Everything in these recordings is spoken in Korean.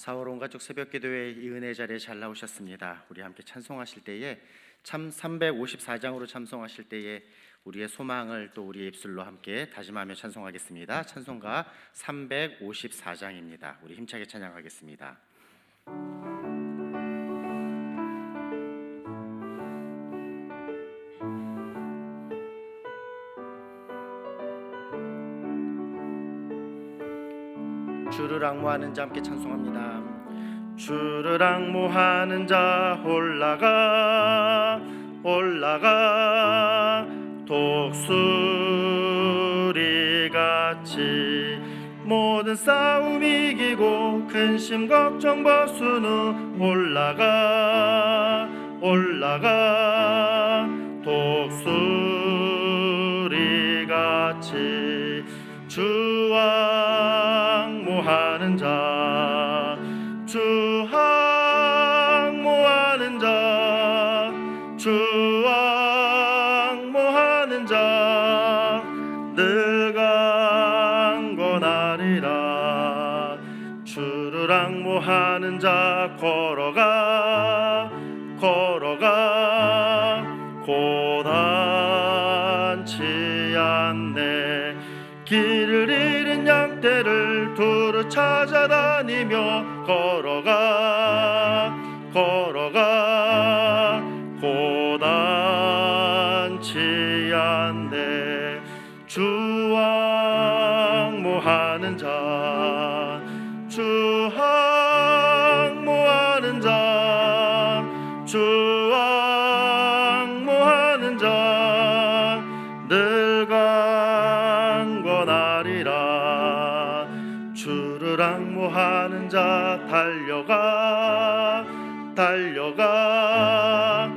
4월 온가족 새벽기도회 이 은혜 자리에 잘 나오셨습니다. 우리 함께 찬송하실 때에 참 354장으로 찬송하실 때에 우리의 소망을 또 우리의 입술로 함께 다짐하며 찬송하겠습니다. 찬송가 354장입니다. 우리 힘차게 찬양하겠습니다. 주를 앙모하는 자 함께 찬송합니다. 주를 앙모하는 자 올라가 올라가 독수리같이 모든 싸움 이기고 근심 걱정 벗은 후 올라가 올라가 독수리같이 주 앙모하는 자 주 앙모하는 자 주 앙모하는 자 늘 강건하리라. 주를 앙모하는 자 걸어가 걸어가 고단치 않네. 길을 잃은 양떼를 두루 찾아다니며 걸어가 걸어가 고단치 않네. 주 앙모하는 자 주 앙모하는 자 주 앙모하는 자 늘 강건하리라. 주를 앙모하는 자 달려가 달려가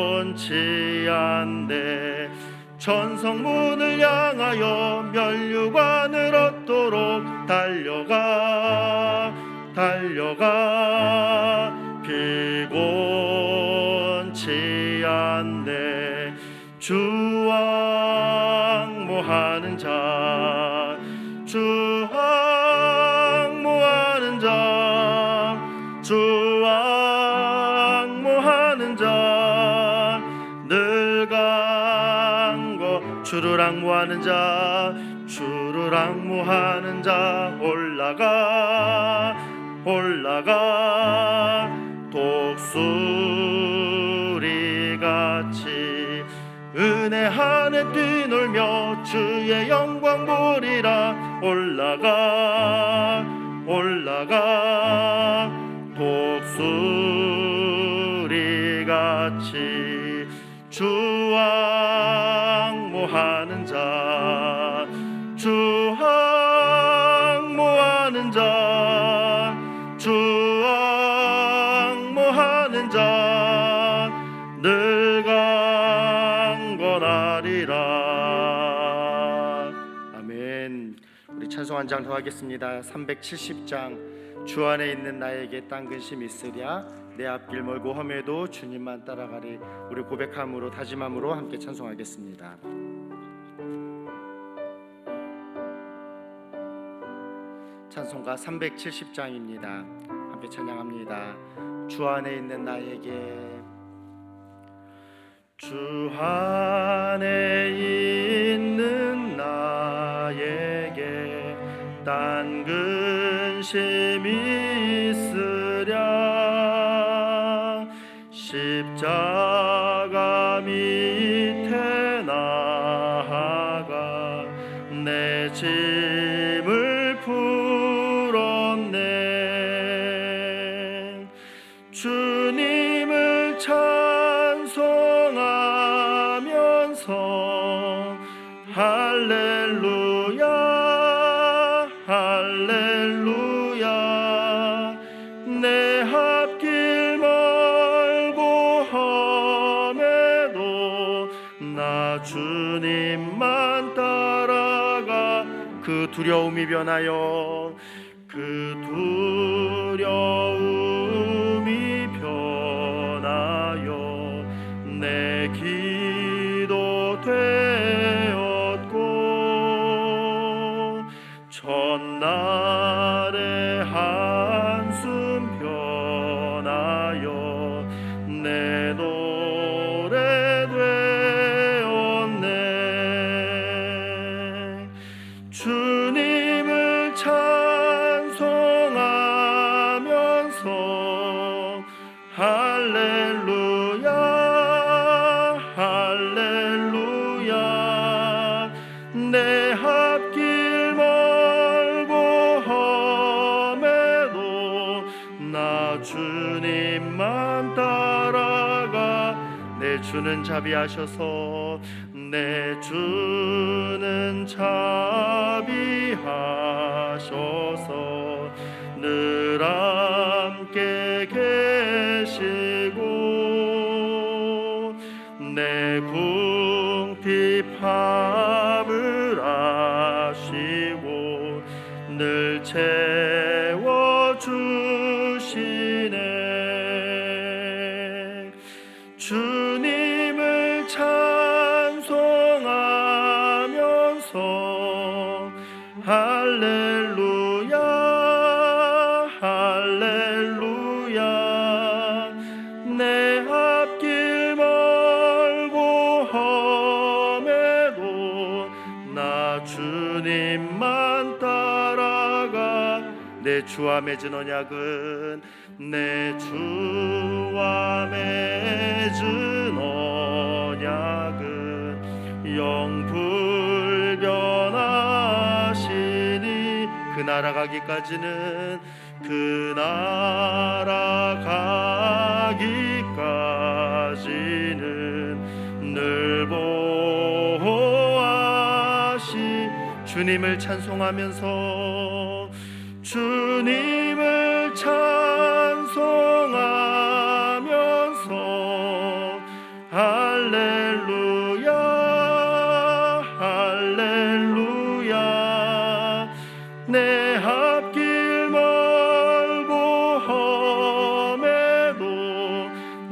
피곤치 않네. 천성문을 향하여 면류관을 얻도록 달려가 달려가 피곤치 않네. 주 앙모하는 자 주 앙모하는 자 주 앙모하는 자 늘 강거. 주를 앙모하는 자 주를 앙모하는 자 올라가 올라가 독수리같이 은혜 안에 뛰놀며 주의 영광 보리라. 올라가 올라가 독수리같이 주 앙모하는 자 주 앙모하는 자 주 앙모하는 자 늘 강건하리라. 아멘. 우리 찬송 한 장 더 하겠습니다. 370장 주 안에 있는 나에게 딴 근심 있으랴 내 앞길 멀고 험해도 주님만 따라가리. 우리 고백함으로 다짐함으로 함께 찬송하겠습니다. 찬송가 370장입니다. 함께 찬양합니다. 주 안에 있는 나에게 주 안에 있는 나에게 딴 근심이 있으랴 십자가 밑에 나아가 내 짐을 풀었네. 주님을 찬송하면서 할렐루야 할렐루야 내 앞길 멀고 험해도 나 주님만 따라가. 그 두려움이 변하여 그 두려움이 변하여 내 기도 되었고 첫날에 주는 자비하셔서 내 주는 자비하셔서 늘 함께 계시고 내 궁핍함을 아시고 늘 채워주시네. 주님을 찬송하면서 할렐루야 할렐루야 내 앞길 멀고 험해도 나 주님만 따라가. 내 주와 맺은 언약은 내 주와 맺은 언약은 영불변하시니 그 나라 가기까지는 그 나라 가기까지는 늘 보호하시. 주님을 찬송하면서 주님을 찬송하면서 할렐루야 할렐루야 내 앞길 멀고 험해도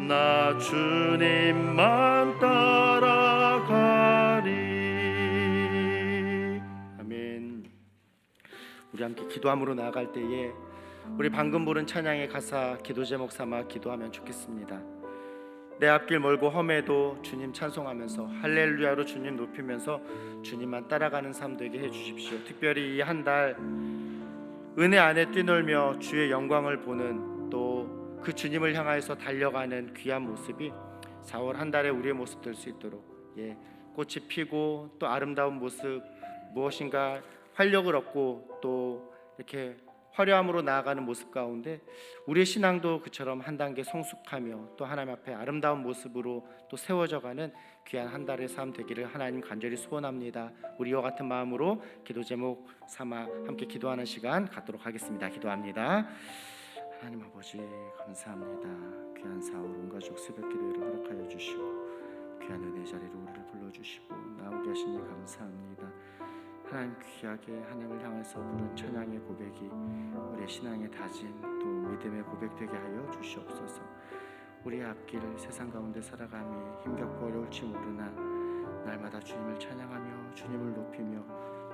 나 주님만 따라가리. 아멘. 우리 함께 기도함으로 나아갈 때에 우리 방금 부른 찬양의 가사 기도 제목 삼아 기도하면 좋겠습니다. 내 앞길 멀고 험해도 주님 찬송하면서 할렐루야로 주님 높이면서 주님만 따라가는 삶 되게 해주십시오. 특별히 이 한 달 은혜 안에 뛰놀며 주의 영광을 보는 또 그 주님을 향하여서 달려가는 귀한 모습이 4월 한 달에 우리의 모습 될 수 있도록 꽃이 피고 또 아름다운 모습 무엇인가 활력을 얻고 또 이렇게 화려함으로 나아가는 모습 가운데 우리의 신앙도 그처럼 한 단계 성숙하며 또 하나님 앞에 아름다운 모습으로 또 세워져가는 귀한 한 달의 삶 되기를 하나님 간절히 소원합니다. 우리와 같은 마음으로 기도 제목 삼아 함께 기도하는 시간 갖도록 하겠습니다. 기도합니다. 하나님 아버지 감사합니다. 귀한 4월 온 가족 새벽 기도회를 허락하여 주시고 귀한 은혜 자리로 우리를 불러주시고 나오게 하시니 감사합니다. 하나님 귀하게 하나님을 향해서 부른 찬양의 고백이 우리의 신앙의 다짐 또 믿음의 고백 되게 하여 주시옵소서. 우리의 앞길을 세상 가운데 살아가며 힘겹고 어려울지 모르나 날마다 주님을 찬양하며 주님을 높이며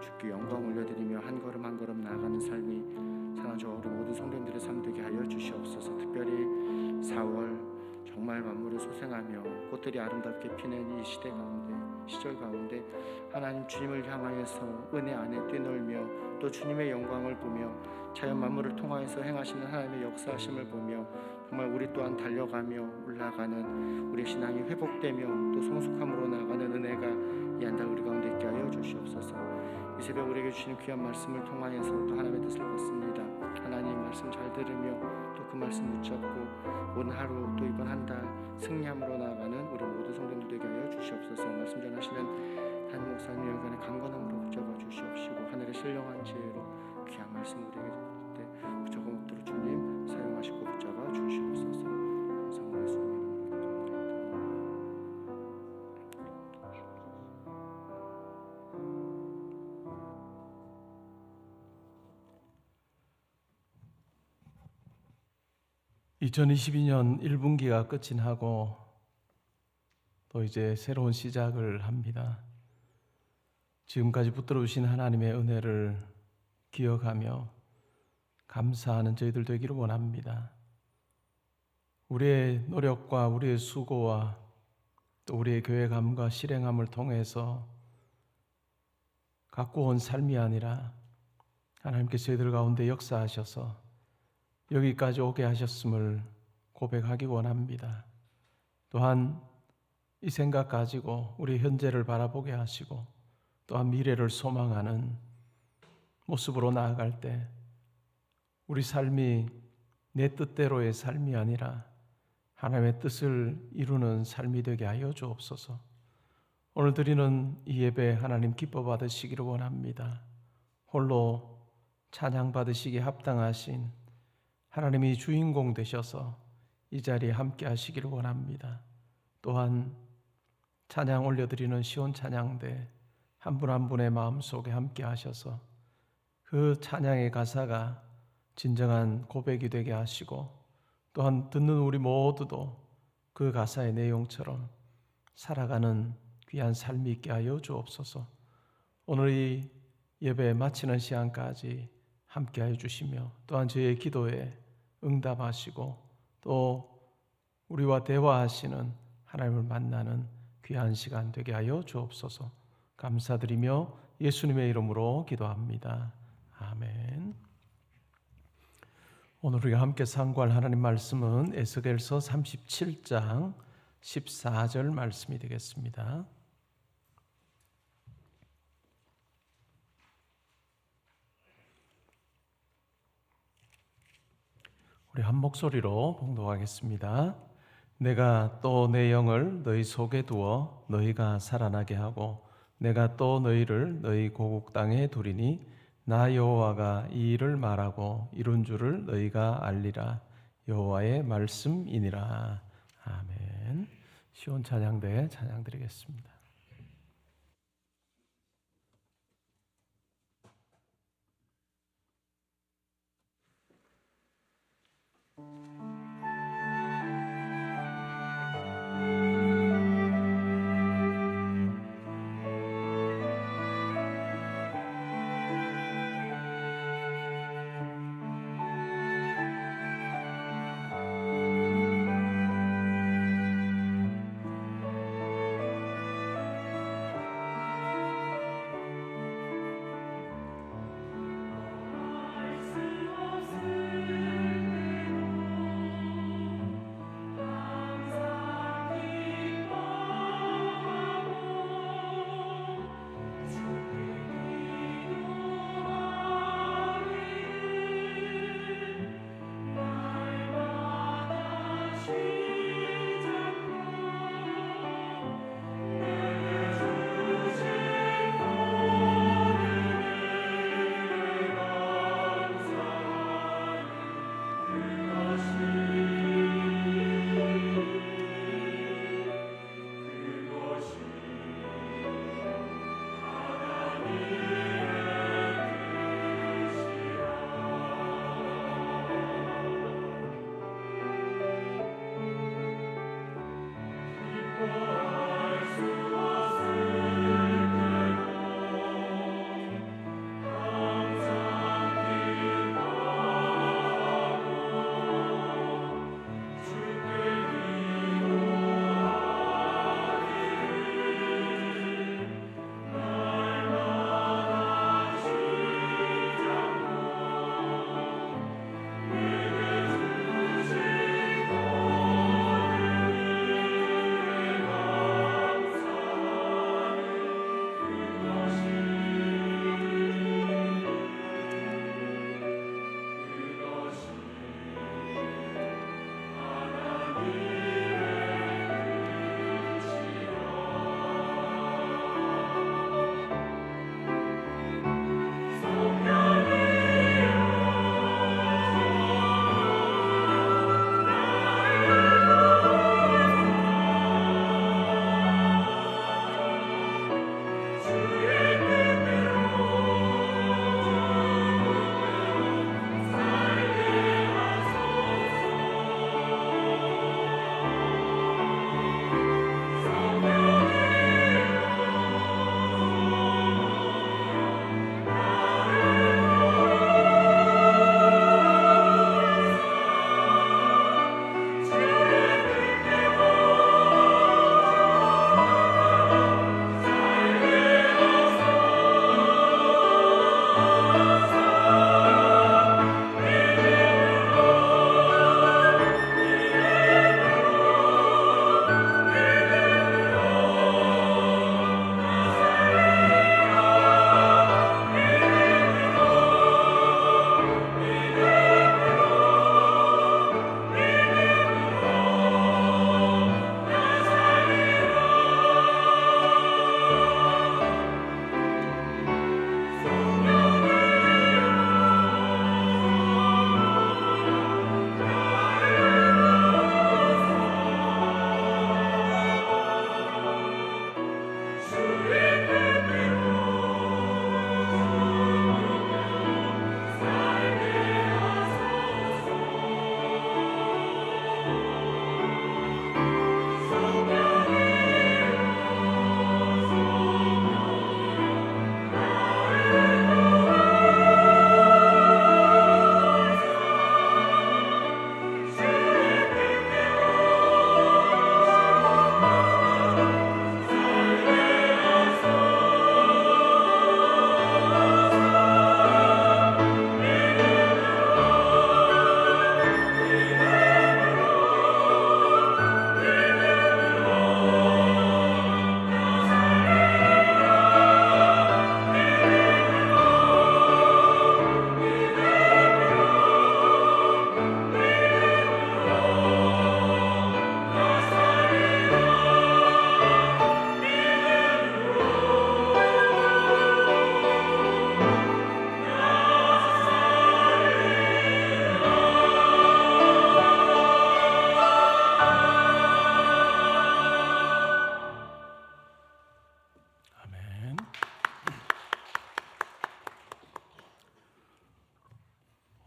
주께 영광 올려드리며 한 걸음 한 걸음 나아가는 삶이 사랑하는 우리 모든 성도님들의 삶 되게 하여 주시옵소서. 특별히 4월 정말 만물을 소생하며 꽃들이 아름답게 피는 이 시대 가운데 시절 가운데 하나님 주님을 향하여서 은혜 안에 뛰놀며 또 주님의 영광을 보며 자연 만물을 통하여서 행하시는 하나님의 역사하심을 보며 정말 우리 또한 달려가며 올라가는 우리 신앙이 회복되며 또 성숙함으로 나아가는 은혜가 이 한 달 우리 가운데 있게 하여 주시옵소서. 이 새벽 우리에게 주신 귀한 말씀을 통하여서 또 하나님의 뜻을 받습니다. 하나님 말씀 잘 들으며 또 그 말씀 붙잡고 오늘 하루 또 이번 한 달 승리함으로 나아가는 우리 모든 성도님들 되게 하여 주시옵소서. 말씀 전하시는 담임 목사님 영간의 강건함으로 붙잡아 주시옵시고 하늘의 신령한 지혜로 귀한 말씀 우리에게 부족함 없도록 주님 사용하시고 붙잡아 주시옵소서. 감사합니다. 예수님의 이름으로 2022년 1분기가 끝이 나고 또 이제 새로운 시작을 합니다. 지금까지 붙들어 주신 하나님의 은혜를 기억하며 감사하는 저희들 되기를 원합니다. 우리의 노력과 우리의 수고와 또 우리의 계획함과 실행함을 통해서 갖고 온 삶이 아니라 하나님께서 저희들 가운데 역사하셔서 여기까지 오게 하셨음을 고백하기 원합니다. 또한 이 생각 가지고 우리 현재를 바라보게 하시고 또한 미래를 소망하는 모습으로 나아갈 때 우리 삶이 내 뜻대로의 삶이 아니라 하나님의 뜻을 이루는 삶이 되게 하여 주옵소서. 오늘 드리는 이 예배 하나님 기뻐 받으시기를 원합니다. 홀로 찬양 받으시기에 합당하신 하나님이 주인공 되셔서 이 자리에 함께 하시기를 원합니다. 또한 찬양 올려드리는 시온 찬양대 한 분 한 분의 마음속에 함께 하셔서 그 찬양의 가사가 진정한 고백이 되게 하시고, 또한 듣는 우리 모두도 그 가사의 내용처럼 살아가는 귀한 삶이 있게 하여 주옵소서. 오늘 이 예배 마치는 시간까지 함께 하여 주시며, 또한 저희의 기도에 응답하시고 또 우리와 대화하시는 하나님을 만나는 귀한 시간 되게 하여 주옵소서. 감사드리며 예수님의 이름으로 기도합니다. 아멘. 오늘 우리가 함께 상고할 하나님 말씀은 에스겔서 37장 14절 말씀이 되겠습니다. 우리 한 목소리로 봉독하겠습니다. 내가 또 내 영을 너희 속에 두어 너희가 살아나게 하고 내가 또 너희를 너희 고국 땅에 두리니 나 여호와가 이 일을 말하고 이룬 줄을 너희가 알리라. 여호와의 말씀이니라. 아멘. 시온 찬양대 찬양드리겠습니다.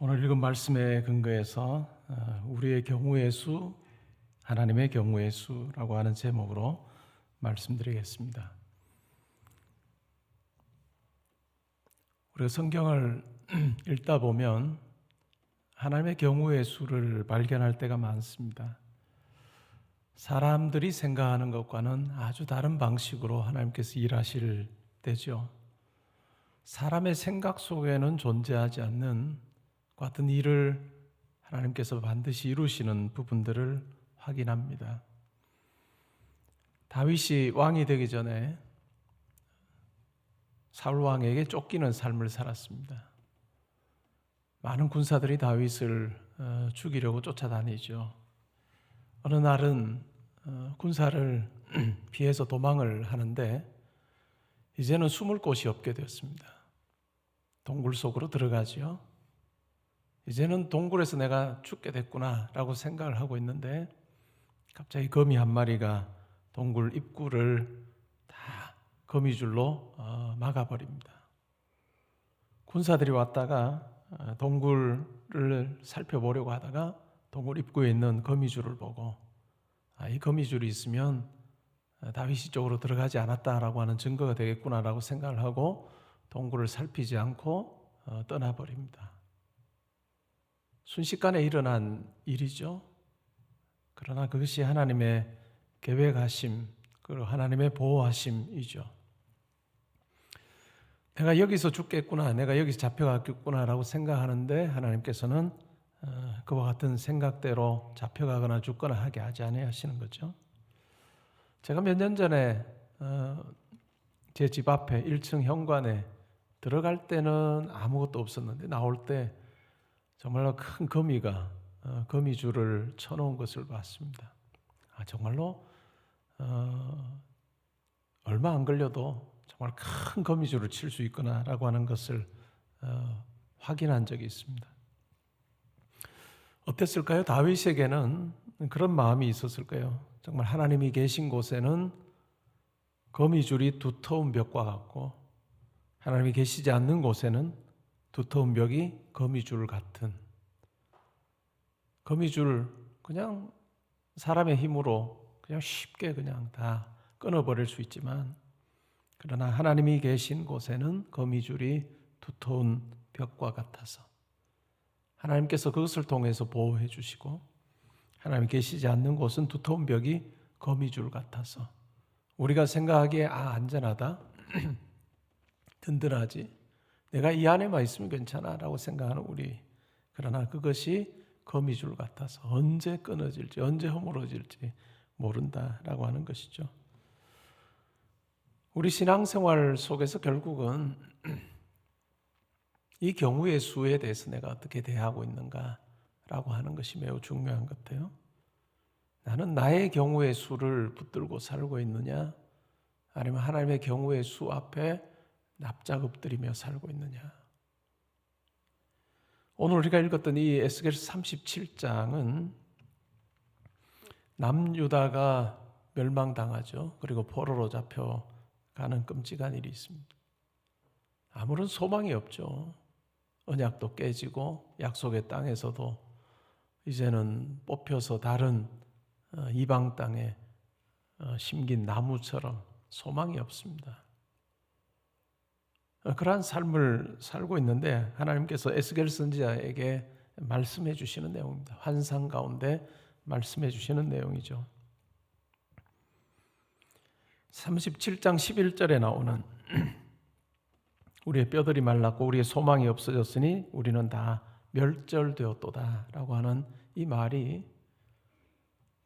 오늘 읽은 말씀에 근거해서 우리의 경우의 수, 하나님의 경우의 수라고 하는 제목으로 말씀드리겠습니다. 우리가 성경을 읽다 보면 하나님의 경우의 수를 발견할 때가 많습니다. 사람들이 생각하는 것과는 아주 다른 방식으로 하나님께서 일하실 때죠. 사람의 생각 속에는 존재하지 않는 같은 일을 하나님께서 반드시 이루시는 부분들을 확인합니다. 다윗이 왕이 되기 전에 사울 왕에게 쫓기는 삶을 살았습니다. 많은 군사들이 다윗을 죽이려고 쫓아다니죠. 어느 날은 군사를 피해서 도망을 하는데 이제는 숨을 곳이 없게 되었습니다. 동굴 속으로 들어가죠. 이제는 동굴에서 내가 죽게 됐구나라고 생각을 하고 있는데 갑자기 거미 한 마리가 동굴 입구를 다 거미줄로 막아버립니다. 군사들이 왔다가 동굴을 살펴보려고 하다가 동굴 입구에 있는 거미줄을 보고 이 거미줄이 있으면 다윗이 쪽으로 들어가지 않았다라고 하는 증거가 되겠구나라고 생각을 하고 동굴을 살피지 않고 떠나버립니다. 순식간에 일어난 일이죠. 그러나 그것이 하나님의 계획하심, 그리고 하나님의 보호하심이죠. 내가 여기서 죽겠구나, 내가 여기서 잡혀가겠구나라고 생각하는데 하나님께서는 그와 같은 생각대로 잡혀가거나 죽거나 하게 하지 아니하시는 거죠. 제가 몇 년 전에 제 집 앞에 1층 현관에 들어갈 때는 아무것도 없었는데 나올 때 정말로 큰 거미가 거미줄을 쳐놓은 것을 봤습니다. 정말로 얼마 안 걸려도 정말 큰 거미줄을 칠 수 있구나라고 하는 것을 확인한 적이 있습니다. 어땠을까요? 다윗에게는 그런 마음이 있었을까요? 정말 하나님이 계신 곳에는 거미줄이 두터운 벽과 같고 하나님이 계시지 않는 곳에는 두터운 벽이 거미줄 같은, 거미줄 그냥 사람의 힘으로 그냥 쉽게 그냥 다 끊어버릴 수 있지만 그러나 하나님이 계신 곳에는 거미줄이 두터운 벽과 같아서 하나님께서 그것을 통해서 보호해 주시고 하나님 계시지 않는 곳은 두터운 벽이 거미줄 같아서 우리가 생각하기에 안전하다, 든든하지, 내가 이 안에만 있으면 괜찮아 라고 생각하는 우리, 그러나 그것이 거미줄 같아서 언제 끊어질지 언제 허물어질지 모른다라고 하는 것이죠. 우리 신앙생활 속에서 결국은 이 경우의 수에 대해서 내가 어떻게 대하고 있는가라고 하는 것이 매우 중요한 것 같아요. 나는 나의 경우의 수를 붙들고 살고 있느냐, 아니면 하나님의 경우의 수 앞에 납작 엎드리며 살고 있느냐. 오늘 우리가 읽었던 이 에스겔서 37장은 남유다가 멸망당하죠. 그리고 포로로 잡혀가는 끔찍한 일이 있습니다. 아무런 소망이 없죠. 언약도 깨지고 약속의 땅에서도 이제는 뽑혀서 다른 이방 땅에 심긴 나무처럼 소망이 없습니다. 그러한 삶을 살고 있는데 하나님께서 에스겔 선지자에게 말씀해 주시는 내용입니다. 환상 가운데 말씀해 주시는 내용이죠. 37장 11절에 나오는 우리의 뼈들이 말랐고 우리의 소망이 없어졌으니 우리는 다 멸절되었도다 라고 하는 이 말이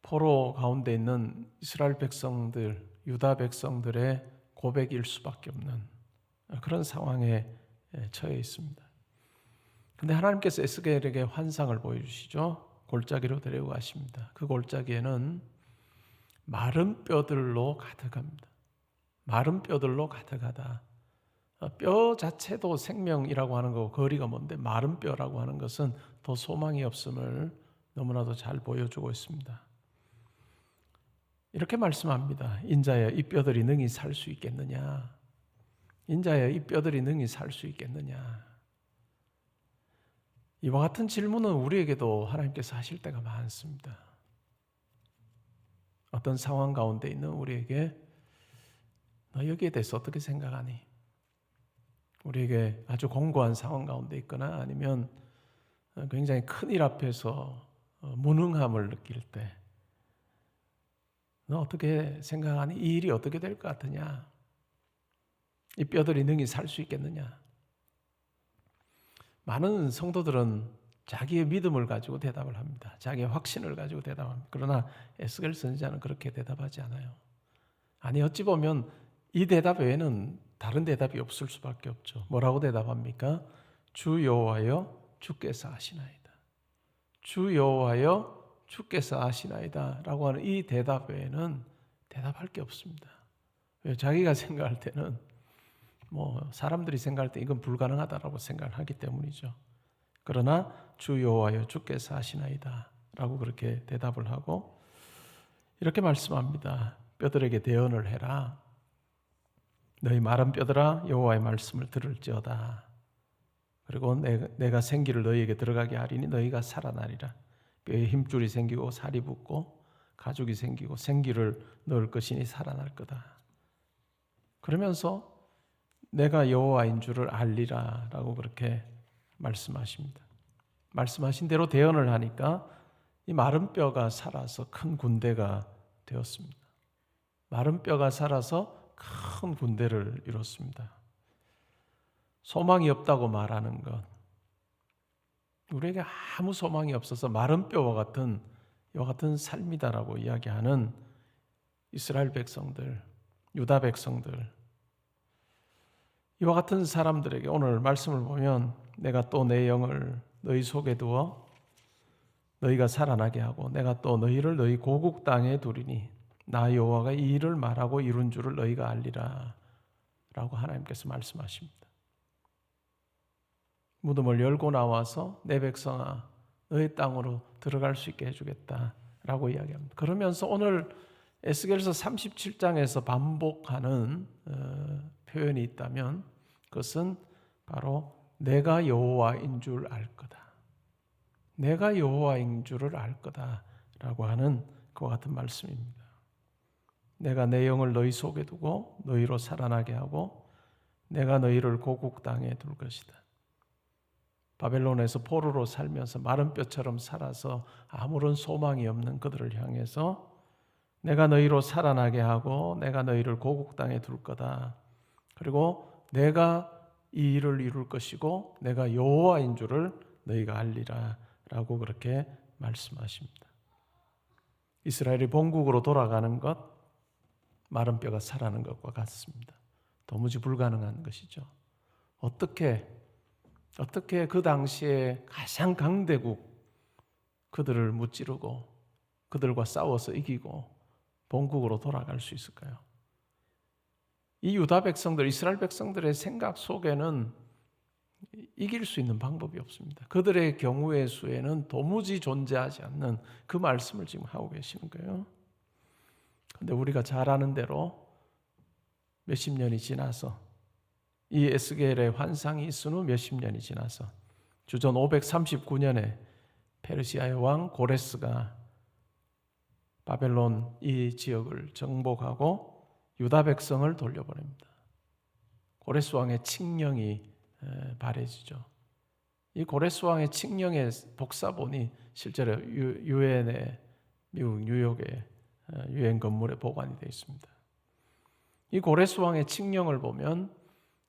포로 가운데 있는 이스라엘 백성들, 유다 백성들의 고백일 수밖에 없는 그런 상황에 처해 있습니다. 그런데 하나님께서 에스겔에게 환상을 보여주시죠. 골짜기로 데리고 가십니다. 그 골짜기에는 마른 뼈들로 가득합니다. 마른 뼈들로 가득하다. 뼈 자체도 생명이라고 하는 거고 거리가 먼데 마른 뼈라고 하는 것은 더 소망이 없음을 너무나도 잘 보여주고 있습니다. 이렇게 말씀합니다. 인자여 이 뼈들이 능히 살 수 있겠느냐. 인자여 이 뼈들이 능히 살 수 있겠느냐. 이와 같은 질문은 우리에게도 하나님께서 하실 때가 많습니다. 어떤 상황 가운데 있는 우리에게 너 여기에 대해서 어떻게 생각하니? 우리에게 아주 공고한 상황 가운데 있거나 아니면 굉장히 큰일 앞에서 무능함을 느낄 때 너 어떻게 생각하니? 이 일이 어떻게 될 것 같으냐? 이 뼈들이 능히 살 수 있겠느냐? 많은 성도들은 자기의 믿음을 가지고 대답을 합니다. 자기의 확신을 가지고 대답합니다. 그러나 에스겔 선지자는 그렇게 대답하지 않아요. 아니 어찌 보면 이 대답 외에는 다른 대답이 없을 수밖에 없죠. 뭐라고 대답합니까? 주 여호와여 주께서 하시나이다. 주 여호와여 주께서 하시나이다 라고 하는 이 대답 외에는 대답할 게 없습니다. 왜? 자기가 생각할 때는 사람들이 생각할 때 이건 불가능하다라고 생각을 하기 때문이죠. 그러나 주 여호와여 주께서 하시나이다 라고 그렇게 대답을 하고 이렇게 말씀합니다. 뼈들에게 대언을 해라. 너희 마른 뼈들아 여호와의 말씀을 들을지어다. 그리고 내가 생기를 너희에게 들어가게 하리니 너희가 살아나리라. 뼈에 힘줄이 생기고 살이 붙고 가죽이 생기고 생기를 넣을 것이니 살아날 거다. 그러면서 내가 여호와인 줄을 알리라 라고 그렇게 말씀하십니다. 말씀하신 대로 대언을 하니까 이 마른 뼈가 살아서 큰 군대가 되었습니다. 마른 뼈가 살아서 큰 군대를 이뤘습니다. 소망이 없다고 말하는 것, 우리에게 아무 소망이 없어서 마른 뼈와 같은 이와 같은 삶이다라고 이야기하는 이스라엘 백성들, 유다 백성들, 이와 같은 사람들에게 오늘 말씀을 보면 내가 또 내 영을 너희 속에 두어 너희가 살아나게 하고 내가 또 너희를 너희 고국 땅에 두리니 나 여호와가 이 일을 말하고 이룬 줄을 너희가 알리라 라고 하나님께서 말씀하십니다. 무덤을 열고 나와서 내 백성아 너희 땅으로 들어갈 수 있게 해주겠다 라고 이야기합니다. 그러면서 오늘 에스겔서 37장에서 반복하는 표현이 있다면 그것은 바로 내가 여호와인 줄 알 거다. 내가 여호와인 줄을 알 거다 라고 하는 그와 같은 말씀입니다. 내가 내 영을 너희 속에 두고 너희로 살아나게 하고 내가 너희를 고국 땅에 둘 것이다. 바벨론에서 포로로 살면서 마른 뼈처럼 살아서 아무런 소망이 없는 그들을 향해서 내가 너희로 살아나게 하고 내가 너희를 고국 땅에 둘 거다. 그리고 내가 이 일을 이룰 것이고 내가 여호와인 줄을 너희가 알리라 라고 그렇게 말씀하십니다. 이스라엘이 본국으로 돌아가는 것, 마른 뼈가 살아나는 것과 같습니다. 도무지 불가능한 것이죠. 어떻게 그 당시에 가장 강대국 그들을 무찌르고 그들과 싸워서 이기고 본국으로 돌아갈 수 있을까요? 이 유다 백성들, 이스라엘 백성들의 생각 속에는 이길 수 있는 방법이 없습니다. 그들의 경우의 수에는 도무지 존재하지 않는 그 말씀을 지금 하고 계시는 거예요. 그런데 우리가 잘 아는 대로 몇십 년이 지나서 이 에스겔의 환상이 있은 후 몇십 년이 지나서 주전 539년에 페르시아의 왕 고레스가 바벨론 이 지역을 정복하고 유다 백성을 돌려보냅니다. 고레스 왕의 칙령이 발해지죠. 이 고레스 왕의 칙령의 복사본이 실제로 유엔의 미국 뉴욕의 유엔 건물에 보관이 되어 있습니다. 이 고레스 왕의 칙령을 보면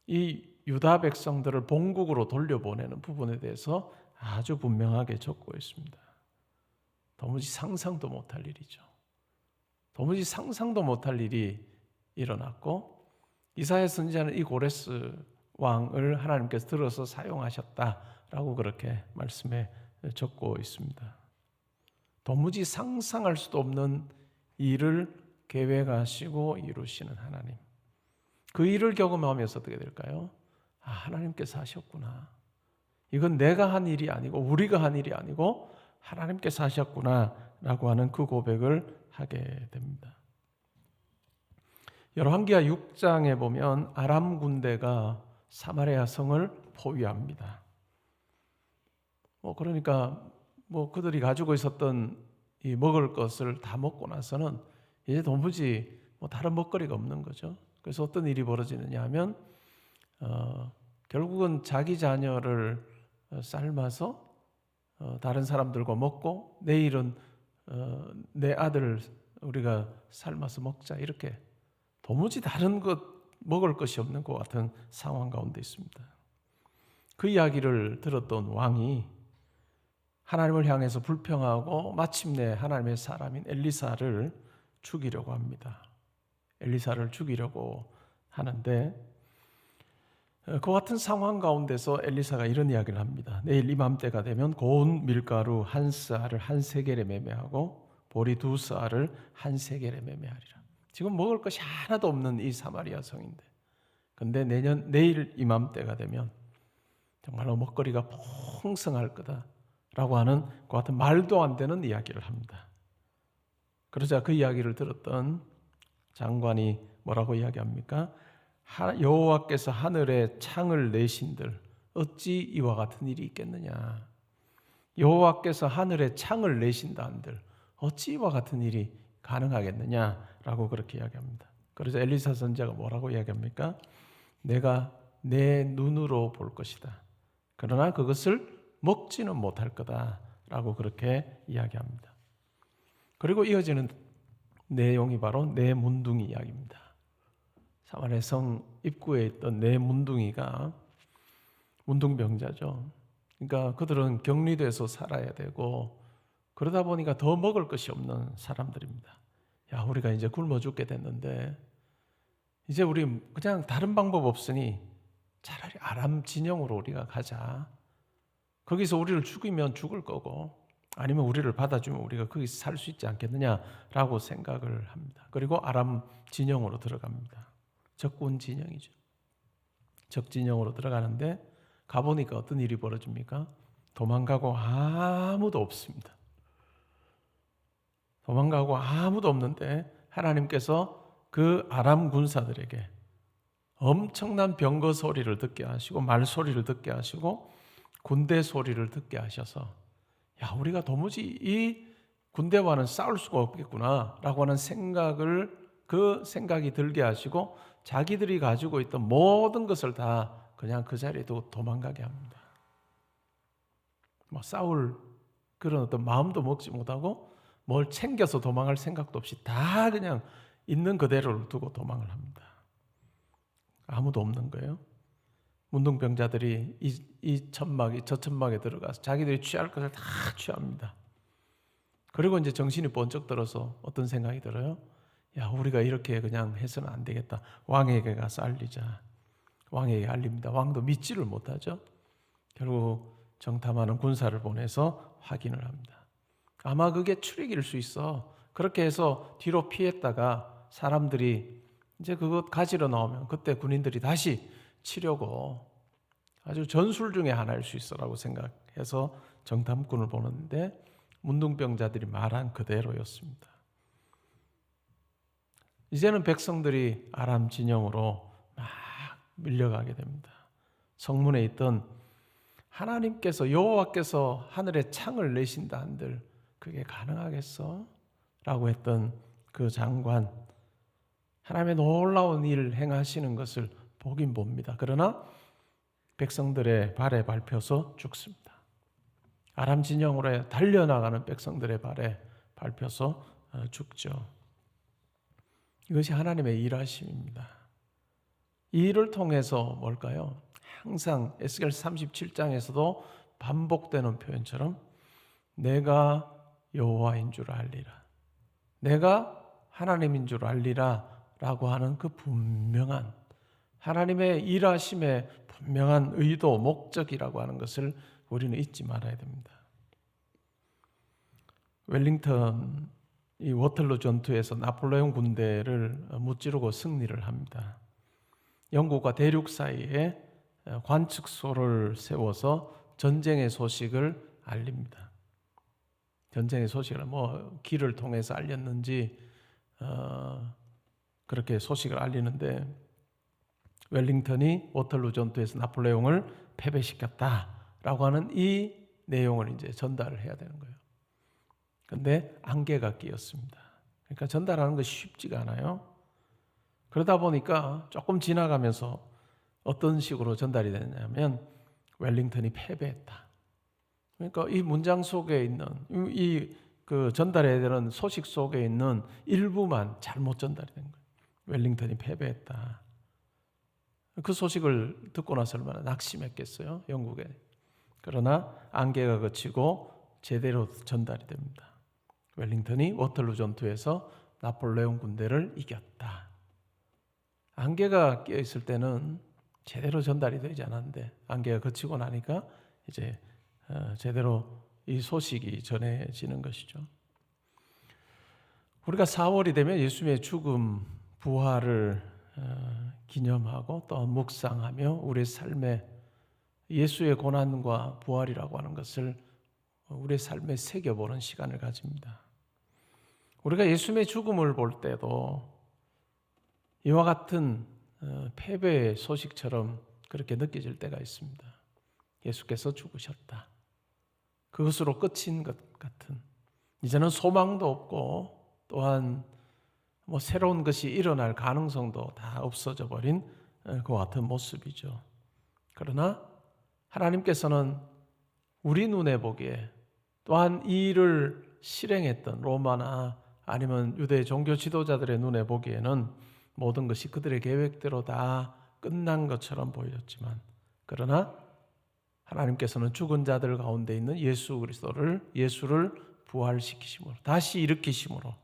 이 유다 백성들을 본국으로 돌려보내는 부분에 대해서 아주 분명하게 적고 있습니다. 도무지 상상도 못할 일이죠. 도무지 상상도 못할 일이 일어났고 이사야 선지자는 이 고레스 왕을 하나님께서 들어서 사용하셨다라고 그렇게 말씀에 적고 있습니다. 도무지 상상할 수도 없는 일을 계획하시고 이루시는 하나님. 그 일을 경험하면서 어떻게 될까요? 하나님께서 하셨구나. 이건 내가 한 일이 아니고 우리가 한 일이 아니고 하나님께서 하셨구나 라고 하는 그 고백을 하게 됩니다. 열왕기하 6장에 보면 아람 군대가 사마리아 성을 포위합니다. 그러니까 그들이 가지고 있었던 이 먹을 것을 다 먹고 나서는 이제 도무지 다른 먹거리가 없는 거죠. 그래서 어떤 일이 벌어지느냐 하면 결국은 자기 자녀를 삶아서 다른 사람들과 먹고 내일은 내 아들 우리가 삶아서 먹자, 이렇게 도무지 다른 것 먹을 것이 없는 것 같은 상황 가운데 있습니다. 그 이야기를 들었던 왕이 하나님을 향해서 불평하고 마침내 하나님의 사람인 엘리사를 죽이려고 합니다. 엘리사를 죽이려고 하는데 그 같은 상황 가운데서 엘리사가 이런 이야기를 합니다. 내일 이맘때가 되면 고운 밀가루 한 쌀을 한 세겔에 매매하고 보리 두 쌀을 한 세겔에 매매하리라. 지금 먹을 것이 하나도 없는 이 사마리아 성인데, 근데 내일 이맘때가 되면 정말로 먹거리가 풍성할 거다라고 하는 그 같은 말도 안 되는 이야기를 합니다. 그러자 그 이야기를 들었던 장관이 뭐라고 이야기합니까? 여호와께서 하늘에 창을 내신들 어찌 이와 같은 일이 있겠느냐. 여호와께서 하늘에 창을 내신다 한들 어찌 이와 같은 일이 가능하겠느냐라고 그렇게 이야기합니다. 그래서 엘리사 선지자가 뭐라고 이야기합니까? 내가 내 눈으로 볼 것이다. 그러나 그것을 먹지는 못할 거다라고 그렇게 이야기합니다. 그리고 이어지는 내용이 바로 네 문둥이 이야기입니다. 사마리아 성 입구에 있던 네 문둥이가 문둥병자죠. 그러니까 그들은 격리돼서 살아야 되고 그러다 보니까 더 먹을 것이 없는 사람들입니다. 야, 우리가 이제 굶어 죽게 됐는데 이제 우리 그냥 다른 방법 없으니 차라리 아람 진영으로 우리가 가자. 거기서 우리를 죽이면 죽을 거고 아니면 우리를 받아주면 우리가 거기서 살 수 있지 않겠느냐라고 생각을 합니다. 그리고 아람 진영으로 들어갑니다. 적군 진영이죠. 적 진영으로 들어가는데 가보니까 어떤 일이 벌어집니까? 도망가고 아무도 없습니다. 도망가고 아무도 없는데 하나님께서 그 아람 군사들에게 엄청난 병거 소리를 듣게 하시고 말 소리를 듣게 하시고 군대 소리를 듣게 하셔서 야, 우리가 도무지 이 군대와는 싸울 수가 없겠구나라고 하는 그 생각이 들게 하시고 자기들이 가지고 있던 모든 것을 다 그냥 그 자리에 두고 도망가게 합니다. 싸울 그런 어떤 마음도 먹지 못하고 뭘 챙겨서 도망할 생각도 없이 다 그냥 있는 그대로를 두고 도망을 합니다. 아무도 없는 거예요. 문둥병자들이 저 천막에 들어가서 자기들이 취할 것을 다 취합니다. 그리고 이제 정신이 번쩍 들어서 어떤 생각이 들어요? 야, 우리가 이렇게 그냥 해서는 안 되겠다. 왕에게 가서 알리자. 왕에게 알립니다. 왕도 믿지를 못하죠. 결국 정탐하는 군사를 보내서 확인을 합니다. 아마 그게 출익일 수 있어. 그렇게 해서 뒤로 피했다가 사람들이 이제 그것 가지러 나오면 그때 군인들이 다시 치려고 아주 전술 중에 하나일 수 있어라고 생각해서 정탐꾼을 보는데 문둥병자들이 말한 그대로였습니다. 이제는 백성들이 아람 진영으로 막 밀려가게 됩니다. 성문에 있던 하나님께서 여호와께서 하늘에 창을 내신다 한들 그게 가능하겠어? 라고 했던 그 장관, 하나님의 놀라운 일을 행하시는 것을 보긴 봅니다. 그러나 백성들의 발에 밟혀서 죽습니다. 아람 진영으로 달려나가는 백성들의 발에 밟혀서 죽죠. 이것이 하나님의 일하심입니다. 이 일을 통해서 뭘까요? 항상 에스겔 37장에서도 반복되는 표현처럼 내가 여호와인 줄 알리라, 내가 하나님인 줄 알리라 라고 하는 그 분명한 하나님의 일하심의 분명한 의도, 목적이라고 하는 것을 우리는 잊지 말아야 됩니다. 웰링턴 이 워털루 전투에서 나폴레옹 군대를 무찌르고 승리를 합니다. 영국과 대륙 사이에 관측소를 세워서 전쟁의 소식을 알립니다. 전쟁의 소식을 길을 통해서 알렸는지 그렇게 소식을 알리는데 웰링턴이 워털루 전투에서 나폴레옹을 패배시켰다라고 하는 이 내용을 이제 전달을 해야 되는 거예요. 근데 안개가 끼었습니다. 그러니까 전달하는 것이 쉽지가 않아요. 그러다 보니까 조금 지나가면서 어떤 식으로 전달이 되냐면 웰링턴이 패배했다. 그러니까 이 문장 속에 있는 그 전달해야 되는 소식 속에 있는 일부만 잘못 전달이 된 거예요. 웰링턴이 패배했다. 그 소식을 듣고 나서 얼마나 낙심했겠어요, 영국에. 그러나 안개가 걷히고 제대로 전달이 됩니다. 웰링턴이 워털루 전투에서 나폴레옹 군대를 이겼다. 안개가 끼어 있을 때는 제대로 전달이 되지 않았는데 안개가 걷히고 나니까 이제 제대로 이 소식이 전해지는 것이죠. 우리가 4월이 되면 예수님의 죽음, 부활을 기념하고 또 묵상하며 우리의 삶에 예수의 고난과 부활이라고 하는 것을 우리의 삶에 새겨보는 시간을 가집니다. 우리가 예수님의 죽음을 볼 때도 이와 같은 패배의 소식처럼 그렇게 느껴질 때가 있습니다. 예수께서 죽으셨다. 그것으로 끝인 것 같은, 이제는 소망도 없고 또한 새로운 것이 일어날 가능성도 다 없어져 버린 그와 같은 모습이죠. 그러나 하나님께서는 우리 눈에 보기에 또한 이 일을 실행했던 로마나 아니면 유대 종교 지도자들의 눈에 보기에는 모든 것이 그들의 계획대로 다 끝난 것처럼 보였지만, 그러나 하나님께서는 죽은 자들 가운데 있는 예수 그리스도를, 예수를 부활시키심으로, 다시 일으키심으로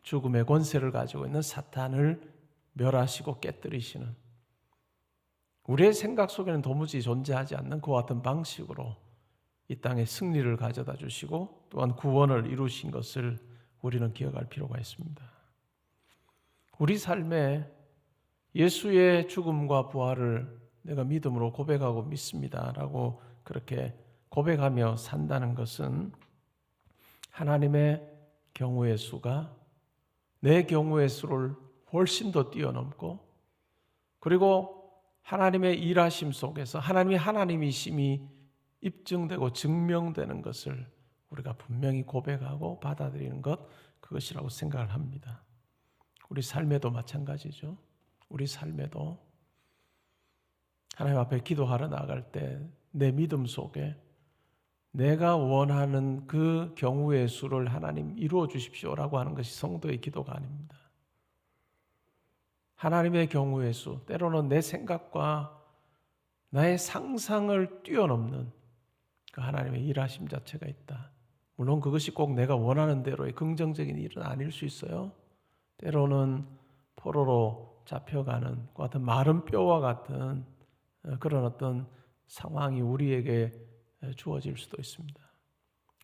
죽음의 권세를 가지고 있는 사탄을 멸하시고 깨뜨리시는, 우리의 생각 속에는 도무지 존재하지 않는 그와 같은 방식으로 이 땅에 승리를 가져다 주시고 또한 구원을 이루신 것을 우리는 기억할 필요가 있습니다. 우리 삶에 예수의 죽음과 부활을 내가 믿음으로 고백하고 믿습니다라고 그렇게 고백하며 산다는 것은 하나님의 경우의 수가 내 경우의 수를 훨씬 더 뛰어넘고, 그리고 하나님의 일하심 속에서 하나님이 하나님이심이 입증되고 증명되는 것을 우리가 분명히 고백하고 받아들이는 것, 그것이라고 생각을 합니다. 우리 삶에도 마찬가지죠. 우리 삶에도 하나님 앞에 기도하러 나갈 때 내 믿음 속에 내가 원하는 그 경우의 수를 하나님 이루어 주십시오라고 하는 것이 성도의 기도가 아닙니다. 하나님의 경우의 수, 때로는 내 생각과 나의 상상을 뛰어넘는 그 하나님의 일하심 자체가 있다. 물론 그것이 꼭 내가 원하는 대로의 긍정적인 일은 아닐 수 있어요. 때로는 포로로 잡혀가는 그 같은 마른 뼈와 같은 그런 어떤 상황이 우리에게 주어질 수도 있습니다.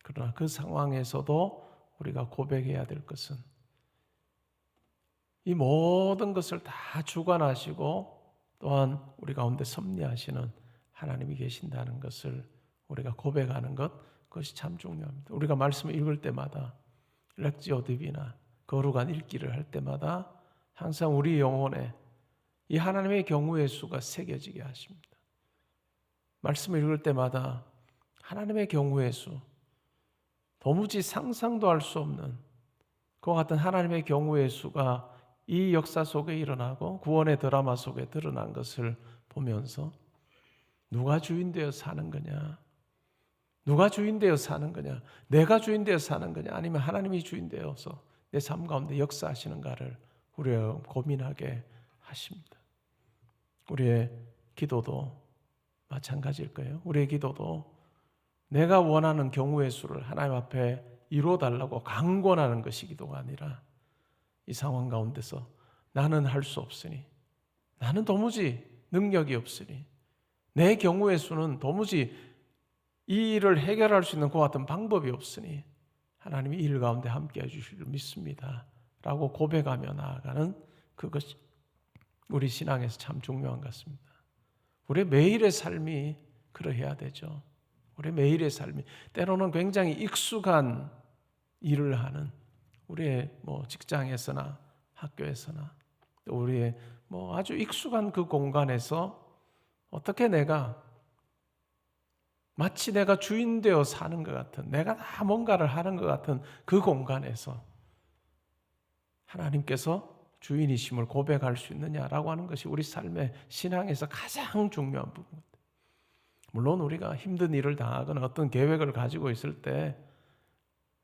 그러나 그 상황에서도 우리가 고백해야 될 것은 이 모든 것을 다 주관하시고 또한 우리 가운데 섭리하시는 하나님이 계신다는 것을 우리가 고백하는 것, 그것이 참 중요합니다. 우리가 말씀을 읽을 때마다 렉지오 디비나 거룩한 읽기를 할 때마다 항상 우리 영혼에 이 하나님의 경우의 수가 새겨지게 하십니다. 말씀을 읽을 때마다 하나님의 경우의 수, 도무지 상상도 할 수 없는 그와 같은 하나님의 경우의 수가 이 역사 속에 일어나고 구원의 드라마 속에 드러난 것을 보면서 누가 주인 되어 사는 거냐? 누가 주인 되어 사는 거냐? 내가 주인 되어 사는 거냐? 아니면 하나님이 주인 되어서 내 삶 가운데 역사하시는가를 우리가 고민하게 하십니다. 우리의 기도도 마찬가지일 거예요. 우리의 기도도 내가 원하는 경우의 수를 하나님 앞에 이루어달라고 강권하는 것이 기도가 아니라 이 상황 가운데서 나는 할 수 없으니, 나는 도무지 능력이 없으니, 내 경우의 수는 도무지 이 일을 해결할 수 있는 그 같은 방법이 없으니 하나님이 이 일 가운데 함께 해주실 줄 믿습니다 라고 고백하며 나아가는 그것이 우리 신앙에서 참 중요한 것 같습니다. 우리의 매일의 삶이 그러해야 되죠. 우리의 매일의 삶이 때로는 굉장히 익숙한 일을 하는 우리의 직장에서나 학교에서나 또 우리의 아주 익숙한 그 공간에서 어떻게 내가 마치 내가 주인 되어 사는 것 같은, 내가 다 뭔가를 하는 것 같은 그 공간에서 하나님께서 주인이심을 고백할 수 있느냐라고 하는 것이 우리 삶의 신앙에서 가장 중요한 부분입니다. 물론 우리가 힘든 일을 당하거나 어떤 계획을 가지고 있을 때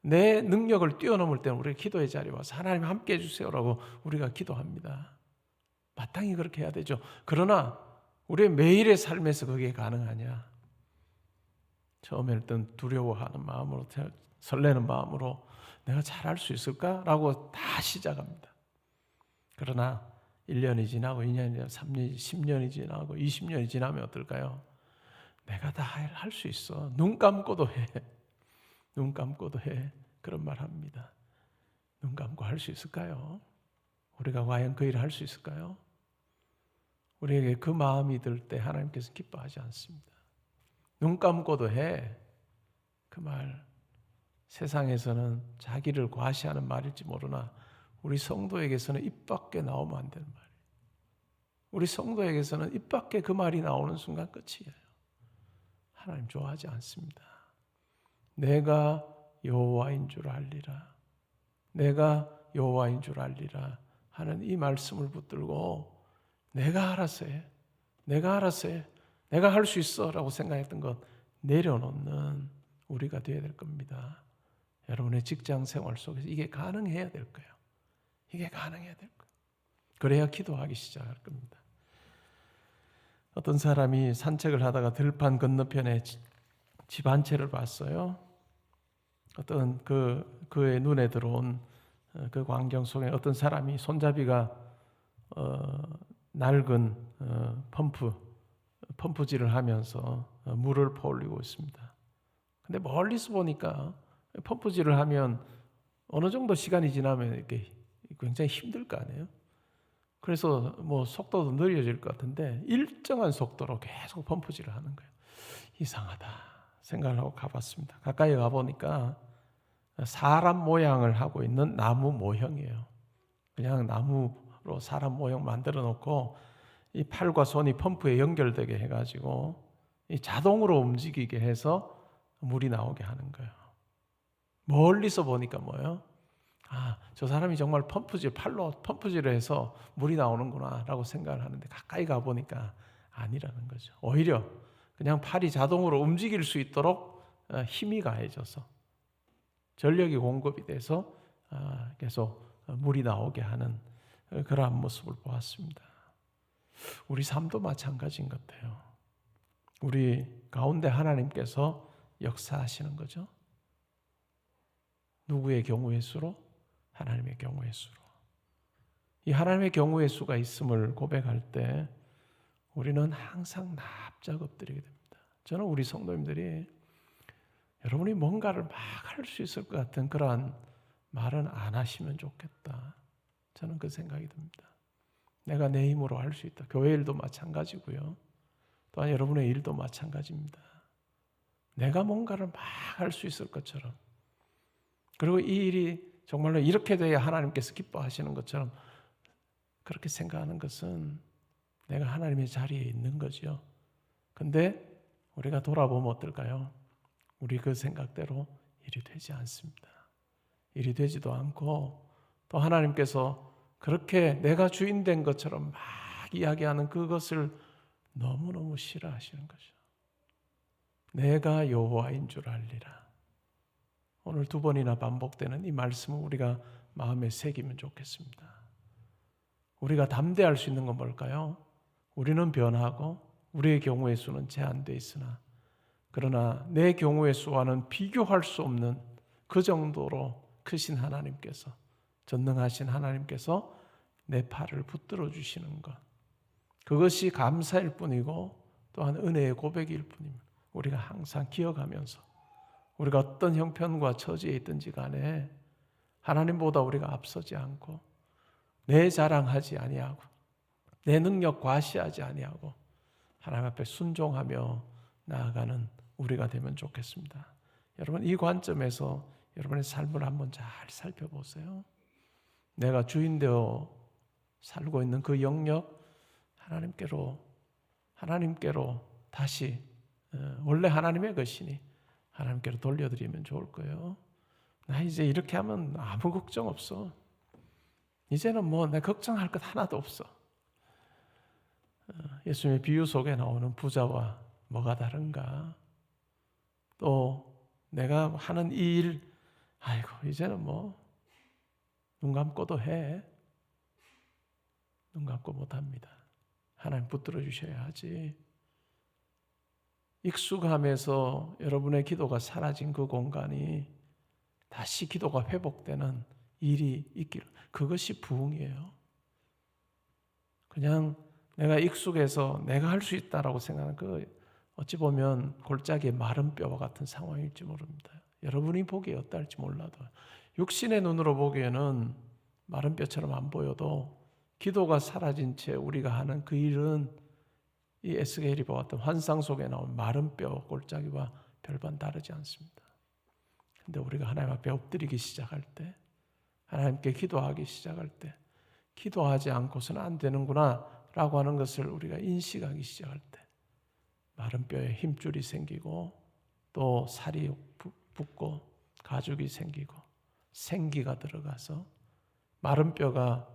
내 능력을 뛰어넘을 때는 우리 기도의 자리에 와서 하나님 함께 해주세요라고 우리가 기도합니다. 마땅히 그렇게 해야 되죠. 그러나 우리의 매일의 삶에서 그게 가능하냐? 처음에는 일단 두려워하는 마음으로, 설레는 마음으로 내가 잘할 수 있을까라고 다 시작합니다. 그러나 1년이 지나고 2년이 지나고 3년이 10년이 지나고 20년이 지나면 어떨까요? 내가 다 할 수 있어. 눈 감고도 해. 눈 감고도 해. 그런 말 합니다. 눈 감고 할 수 있을까요? 우리가 과연 그 일을 할 수 있을까요? 우리에게 그 마음이 들 때 하나님께서 기뻐하지 않습니다. 눈 감고도 해. 그 말 세상에서는 자기를 과시하는 말일지 모르나 우리 성도에게서는 입 밖에 나오면 안 되는 말이에요. 우리 성도에게서는 입 밖에 그 말이 나오는 순간 끝이에요. 하나님 좋아하지 않습니다. 내가 여호와인 줄 알리라. 내가 여호와인 줄 알리라 하는 이 말씀을 붙들고 내가 알아서 해. 내가 알아서 해. 내가 할 수 있어 라고 생각했던 것 내려놓는 우리가 되어야 될 겁니다. 여러분의 직장 생활 속에서 이게 가능해야 될 거예요. 이게 가능해야 될 거예요. 그래야 기도하기 시작할 겁니다. 어떤 사람이 산책을 하다가 들판 건너편에 집 한 채를 봤어요. 어떤 그의 눈에 들어온 그 광경 속에 어떤 사람이 손잡이가 낡은 펌프질을 하면서 물을 퍼올리고 있습니다. 근데 멀리서 보니까 펌프질을 하면 어느 정도 시간이 지나면 이렇게 굉장히 힘들 거 아니에요? 그래서 뭐 속도도 느려질 것 같은데 일정한 속도로 계속 펌프질을 하는 거예요. 이상하다 생각을 하고 가봤습니다. 가까이 가보니까 사람 모양을 하고 있는 나무 모형이에요. 그냥 나무로 사람 모형 만들어 놓고 이 팔과 손이 펌프에 연결되게 해가지고 이 자동으로 움직이게 해서 물이 나오게 하는 거예요. 멀리서 보니까 뭐예요? 아, 저 사람이 정말 팔로 펌프질을 해서 물이 나오는구나 라고 생각을 하는데 가까이 가보니까 아니라는 거죠. 오히려 그냥 팔이 자동으로 움직일 수 있도록 힘이 가해져서 전력이 공급이 돼서 계속 물이 나오게 하는 그러한 모습을 보았습니다. 우리 삶도 마찬가지인 것 같아요. 우리 가운데 하나님께서 역사하시는 거죠. 누구의 경우의 수로? 하나님의 경우의 수로. 이 하나님의 경우의 수가 있음을 고백할 때 우리는 항상 납작 엎드리게 됩니다. 저는 우리 성도님들이 여러분이 뭔가를 막 할 수 있을 것 같은 그러한 말은 안 하시면 좋겠다. 저는 그 생각이 듭니다. 내가 내 힘으로 할 수 있다. 교회 일도 마찬가지고요. 또한 여러분의 일도 마찬가지입니다. 내가 뭔가를 막 할 수 있을 것처럼 그리고 이 일이 정말로 이렇게 돼야 하나님께서 기뻐하시는 것처럼 그렇게 생각하는 것은 내가 하나님의 자리에 있는 거죠. 근데 우리가 돌아보면 어떨까요? 우리 그 생각대로 일이 되지 않습니다. 일이 되지도 않고 또 하나님께서 그렇게 내가 주인 된 것처럼 막 이야기하는 그것을 너무너무 싫어하시는 거죠. 내가 여호와인 줄 알리라. 오늘 2번이나 반복되는 이 말씀을 우리가 마음에 새기면 좋겠습니다. 우리가 담대할 수 있는 건 뭘까요? 우리는 변하고 우리의 경우의 수는 제한되어 있으나 그러나 내 경우의 수와는 비교할 수 없는 그 정도로 크신 하나님께서 전능하신 하나님께서 내 팔을 붙들어 주시는 것 그것이 감사일 뿐이고 또한 은혜의 고백일 뿐입니다. 우리가 항상 기억하면서 우리가 어떤 형편과 처지에 있든지 간에 하나님보다 우리가 앞서지 않고 내 자랑하지 아니하고 내 능력 과시하지 아니하고 하나님 앞에 순종하며 나아가는 우리가 되면 좋겠습니다. 여러분 이 관점에서 여러분의 삶을 한번 잘 살펴보세요. 내가 주인 되어 살고 있는 그 영역 하나님께로 다시 원래 하나님의 것이니 하나님께로 돌려드리면 좋을 거예요. 나 이제 이렇게 하면 아무 걱정 없어. 이제는 뭐 내 걱정할 것 하나도 없어. 예수님의 비유 속에 나오는 부자와 뭐가 다른가? 또 내가 하는 이 일, 아이고 이제는 뭐 눈 감고도 해. 눈 감고 못합니다. 하나님 붙들어 주셔야 하지. 익숙함에서 여러분의 기도가 사라진 그 공간이 다시 기도가 회복되는 일이 있기를, 그것이 부흥이에요. 그냥 내가 익숙해서 내가 할 수 있다라고 생각하는 그 어찌 보면 골짜기의 마른 뼈와 같은 상황일지 모릅니다. 여러분이 보기에 어떨지 몰라도 육신의 눈으로 보기에는 마른 뼈처럼 안 보여도 기도가 사라진 채 우리가 하는 그 일은 이 에스겔이 보았던 환상 속에 나온 마른 뼈 골짜기와 별반 다르지 않습니다. 근데 우리가 하나님 앞에 엎드리기 시작할 때, 하나님께 기도하기 시작할 때, 기도하지 않고서는 안 되는구나 라고 하는 것을 우리가 인식하기 시작할 때 마른 뼈에 힘줄이 생기고 또 살이 붙고 가죽이 생기고 생기가 들어가서 마른 뼈가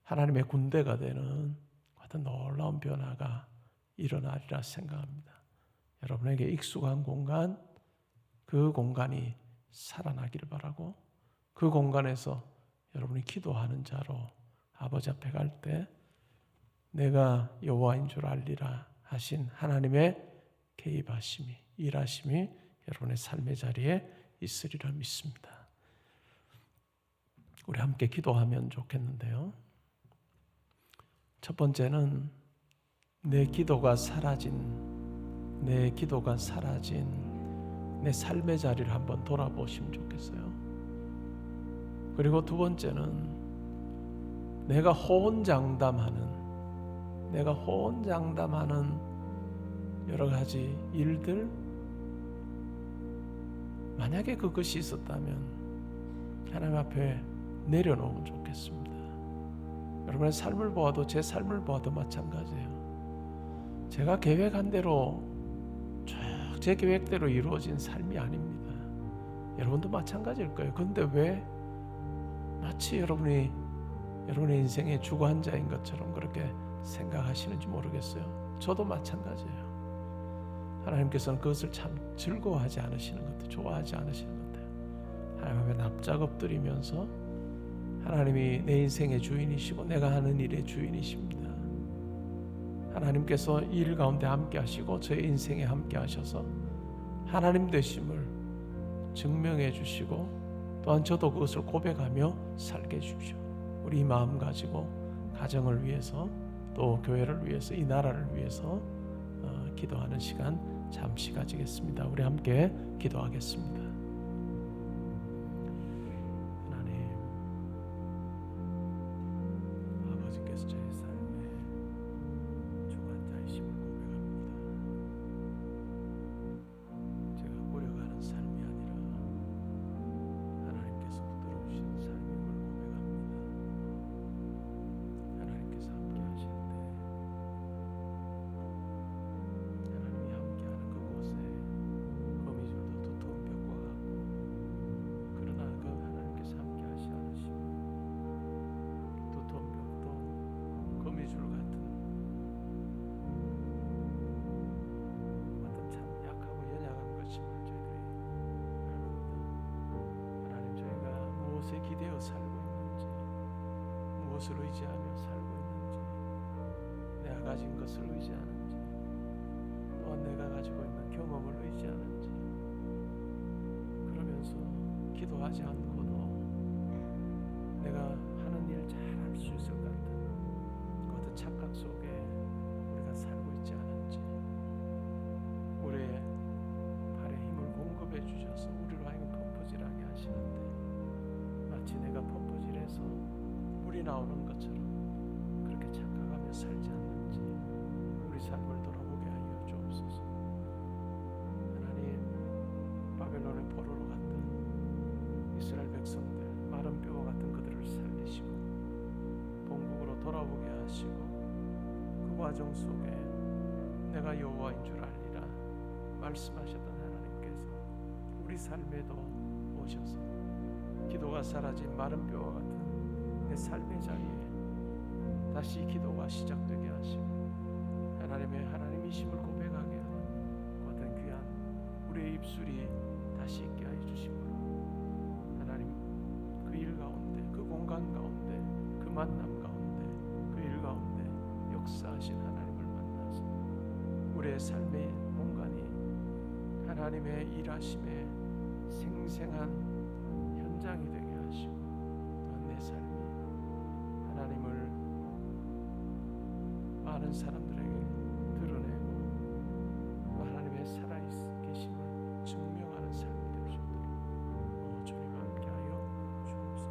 하나님의 군대가 되는 어떤 놀라운 변화가 일어나리라 생각합니다. 여러분에게 익숙한 공간, 그 공간이 살아나기를 바라고, 그 공간에서 여러분이 기도하는 자로 아버지 앞에 갈 때 내가 여호와인 줄 알리라 하신 하나님의 개입하심이, 일하심이 여러분의 삶의 자리에 있으리라 믿습니다. 우리 함께 기도하면 좋겠는데요. 첫 번째는 내 기도가 사라진 내 삶의 자리를 한번 돌아보시면 좋겠어요. 그리고 두 번째는 내가 호언장담하는 여러 가지 일들, 만약에 그것이 있었다면 하나님 앞에 내려놓으면 좋겠습니다. 여러분의 삶을 보아도 제 삶을 보아도 마찬가지예요. 제가 계획한 대로 제 계획대로 이루어진 삶이 아닙니다. 여러분도 마찬가지일 거예요. 그런데 왜 마치 여러분의 인생의 주고 한 자인 것처럼 그렇게 생각하시는지 모르겠어요. 저도 마찬가지예요. 하나님께서는 그것을 참 즐거워하지 않으시는 것 같아요. 좋아하지 않으시는 것 같아요. 하나님 앞에 납작 엎드리면서 하나님이 내 인생의 주인이시고 내가 하는 일의 주인이십니다. 하나님께서 이 일 가운데 함께 하시고 저의 인생에 함께 하셔서 하나님 되심을 증명해 주시고 또한 저도 그것을 고백하며 살게 해주십시오. 우리 이 마음 가지고 가정을 위해서 또 교회를 위해서 이 나라를 위해서 기도하는 시간 잠시 가지겠습니다. 우리 함께 기도하겠습니다. 하나님, 아버지께서 저의 삶에 주관 자이심을 고백합니다. 제가 꾸려가는 삶이 아니라 하나님께서 붙들어 주신 삶임을 고백합니다. 하나님께서 함께 하실 때 하나님이 함께하는 그곳에 거미줄도 두터운 벽과 같고, 그러나 그 하나님께서 함께 하시 않으시면 두터운 벽도 거미줄 같은 어떤 참 약하고 연약한 것임을 저희들이 압니다. 하나님, 저희가 무엇에 기대어 살고 있는지, 무엇을 의지하며 살고 있는지, 내가 가진 것을 의지하는지, 또한 내가 가지고 있는 경험을 의지하는지, 그러면서 기도하지 않고도 내가 하는 일 잘 할 수 있을 것 같은 그 어떤 착각 속에 우리가 살고 있지 않은지, 우리의 발에 힘을 공급해 주셔서 우리로 하여금 펌프질하게 하시는데 마치 내가 펌프질해서 물이 나오는 것처럼 그렇게 착각하며 살지 않는지 우리 삶을 돌아보게 하여 주옵소서. 하나님, 바벨론의 포로로 갔던 이스라엘 백성들, 마른 뼈와 같은 그들을 살리시고 본국으로 돌아오게 하시고 그 과정 속에 내가 여호와인 줄 알리라, 말씀하셨던 하나님께서 우리 삶에도 오셔서 기도가 사라진 마른 뼈와 같은 내 삶의 자리에 다시 기도가 시작되게 하시고 하나님의 하나님이심을 고백하게 하는 그 어떤 귀한 우리의 입술이 다시 있게 하여 주시므로 하나님 그 일 가운데 그 공간 가운데 그 만남 가운데 그 일 가운데 역사하신 하나님을 만나서 우리의 삶의 공간이 하나님의 일하심의 생생한 현장이 되게 하시고 또한 내 삶이 하나님을 많은 사람들에게 드러내고 또 하나님의 살아계심을 증명하는 삶이 될 수 있도록 주님 함께하여 주옵소서.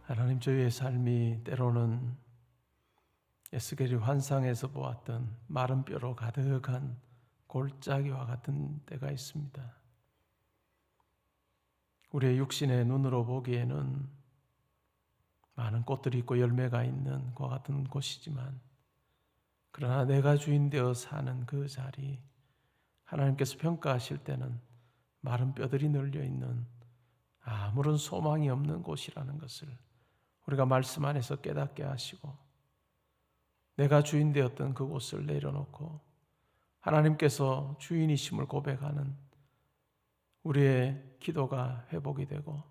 하나님, 저희의 삶이 때로는 에스겔이 환상에서 보았던 마른 뼈로 가득한 골짜기와 같은 때가 있습니다. 우리의 육신의 눈으로 보기에는 많은 꽃들이 있고 열매가 있는 과 같은 곳이지만 그러나 내가 주인 되어 사는 그 자리, 하나님께서 평가하실 때는 마른 뼈들이 널려있는 아무런 소망이 없는 곳이라는 것을 우리가 말씀 안에서 깨닫게 하시고 내가 주인 되었던 그곳을 내려놓고 하나님께서 주인이심을 고백하는 우리의 기도가 회복이 되고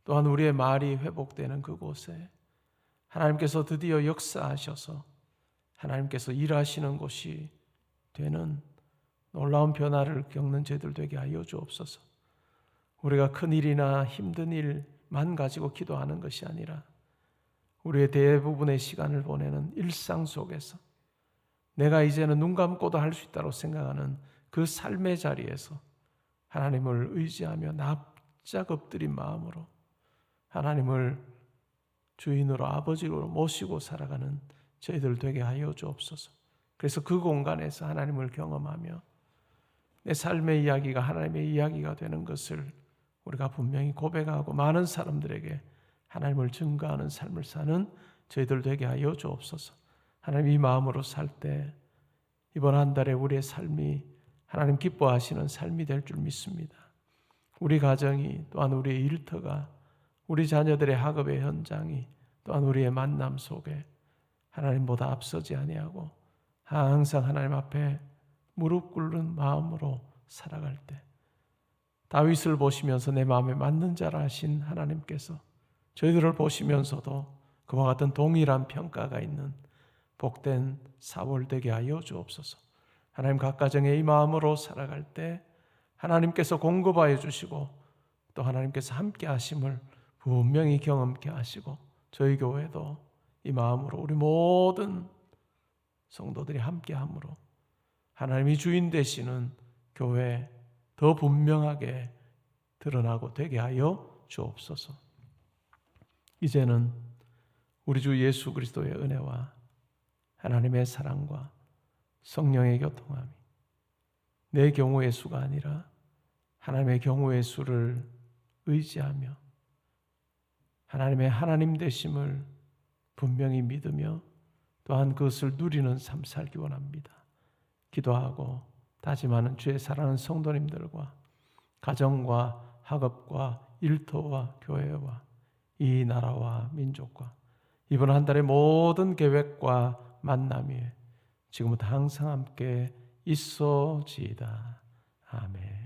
또한 우리의 말이 회복되는 그곳에 하나님께서 드디어 역사하셔서 하나님께서 일하시는 곳이 되는 놀라운 변화를 겪는 저희들 되게 하여 주옵소서. 우리가 큰 일이나 힘든 일만 가지고 기도하는 것이 아니라 우리의 대부분의 시간을 보내는 일상 속에서 내가 이제는 눈 감고도 할 수 있다고 생각하는 그 삶의 자리에서 하나님을 의지하며 납작 엎드린 마음으로 하나님을 주인으로 아버지로 모시고 살아가는 저희들 되게 하여 주옵소서. 그래서 그 공간에서 하나님을 경험하며 내 삶의 이야기가 하나님의 이야기가 되는 것을 우리가 분명히 고백하고 많은 사람들에게 하나님을 증거하는 삶을 사는 저희들 되게 하여 주옵소서. 하나님, 이 마음으로 살 때 이번 한 달에 우리의 삶이 하나님 기뻐하시는 삶이 될 줄 믿습니다. 우리 가정이 또한 우리의 일터가 우리 자녀들의 학업의 현장이 또한 우리의 만남 속에 하나님보다 앞서지 아니하고 항상 하나님 앞에 무릎 꿇는 마음으로 살아갈 때 다윗을 보시면서 내 마음에 맞는 자라 하신 하나님께서 저희들을 보시면서도 그와 같은 동일한 평가가 있는 복된 사월 되게 하여 주옵소서. 하나님, 각 가정에 이 마음으로 살아갈 때 하나님께서 공급하여 주시고 또 하나님께서 함께 하심을 분명히 경험케 하시고 저희 교회도 이 마음으로 우리 모든 성도들이 함께 함으로 하나님이 주인 되시는 교회 더 분명하게 드러나고 되게 하여 주옵소서. 이제는 우리 주 예수 그리스도의 은혜와 하나님의 사랑과 성령의 교통함이 내 경우의 수가 아니라 하나님의 경우의 수를 의지하며 하나님의 하나님 되심을 분명히 믿으며 또한 그것을 누리는 삶 살기 원합니다. 기도하고 다짐하는 주의 사랑하는 성도님들과 가정과 학업과 일터와 교회와 이 나라와 민족과 이번 한 달의 모든 계획과 만남이 지금부터 항상 함께 있어지이다. 아멘.